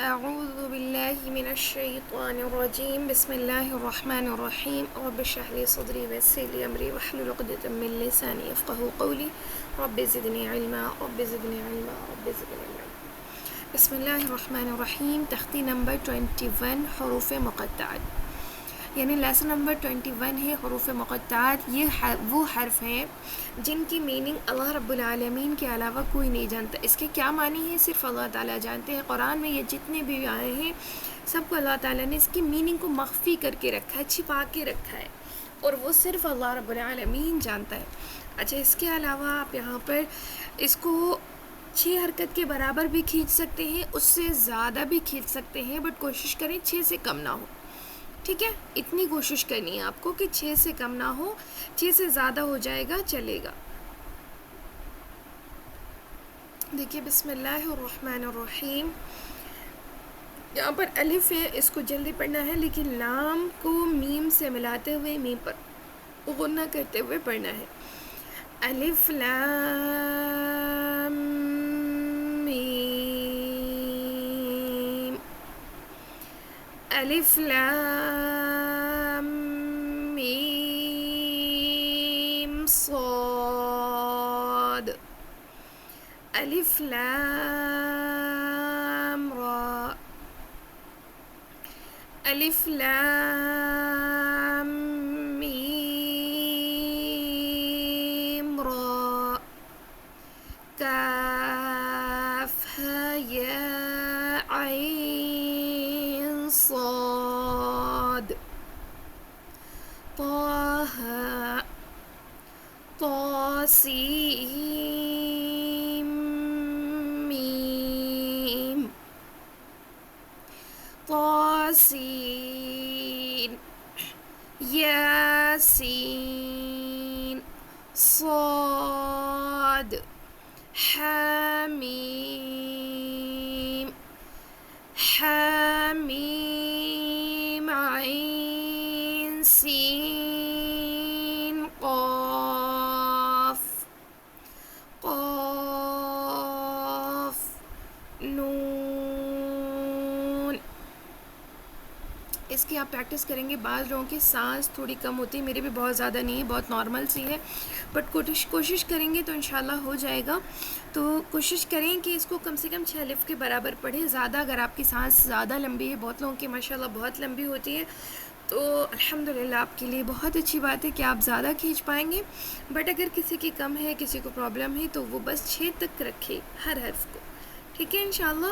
اعوذ باللہ من الشیطان الرجیم بسم اللہ الرحمن الرحیم رب اشرح لی صدری ویسر لی امری واحلل عقدۃ من لسانی یفقہوا قولی رب زدنی علما رب زدنی علما رب زدنی علما۔ بسم اللہ الرحمن الرحیم، تختی نمبر 21 حروف مقطعات، یعنی لیسن نمبر 21 ہے حروف مقطعات۔ یہ وہ حرف ہیں جن کی میننگ اللہ رب العالمین کے علاوہ کوئی نہیں جانتا۔ اس کے کیا معنی ہے صرف اللہ تعالیٰ جانتے ہیں۔ قرآن میں یہ جتنے بھی آئے ہیں سب کو اللہ تعالیٰ نے اس کی میننگ کو مخفی کر کے رکھا ہے، چھپا کے رکھا ہے، اور وہ صرف اللہ رب العالمین جانتا ہے۔ اچھا، اس کے علاوہ آپ یہاں پر اس کو 6 حرکت کے برابر بھی کھینچ سکتے ہیں، اس سے زیادہ بھی کھینچ سکتے ہیں، بٹ کوشش کریں 6 سے کم نہ ہو، ٹھیک ہے؟ اتنی کوشش کرنی ہے آپ کو کہ 6 سے کم نہ ہو، 6 سے زیادہ ہو جائے گا چلے گا۔ دیکھیے، بسم اللہ الرحمن الرحیم، یہاں پر الف ہے، اس کو جلدی پڑھنا ہے، لیکن لام کو میم سے ملاتے ہوئے میم پر غنہ کرتے ہوئے پڑھنا ہے۔ الف لام میم، الف لام میم صاد، الف لام را، الف لام میم را، کاف ہا یا عین صاد، طہ طاسیم میم، طاسین یاسین صاد، حامیم حامیم عین سین قاف، قاف نون۔ اس کی آپ پریکٹس کریں گے۔ بعض لوگوں کی سانس تھوڑی کم ہوتی ہے، میرے بھی بہت زیادہ نہیں ہے، بہت نارمل سی ہے، بٹ کوشش کریں گے تو انشاءاللہ ہو جائے گا۔ تو کوشش کریں کہ اس کو کم سے کم 6 الف کے برابر پڑھیں۔ زیادہ اگر آپ کی سانس زیادہ لمبی ہے، بہت لوگوں کی ماشاءاللہ بہت لمبی ہوتی ہے، تو الحمدللہ آپ کے لیے بہت اچھی بات ہے کہ آپ زیادہ کھینچ پائیں گے، بٹ اگر کسی کی کم ہے، کسی کو پرابلم ہے، تو وہ بس 6 تک رکھے ہر حرف کو، ٹھیک ہے انشاءاللہ۔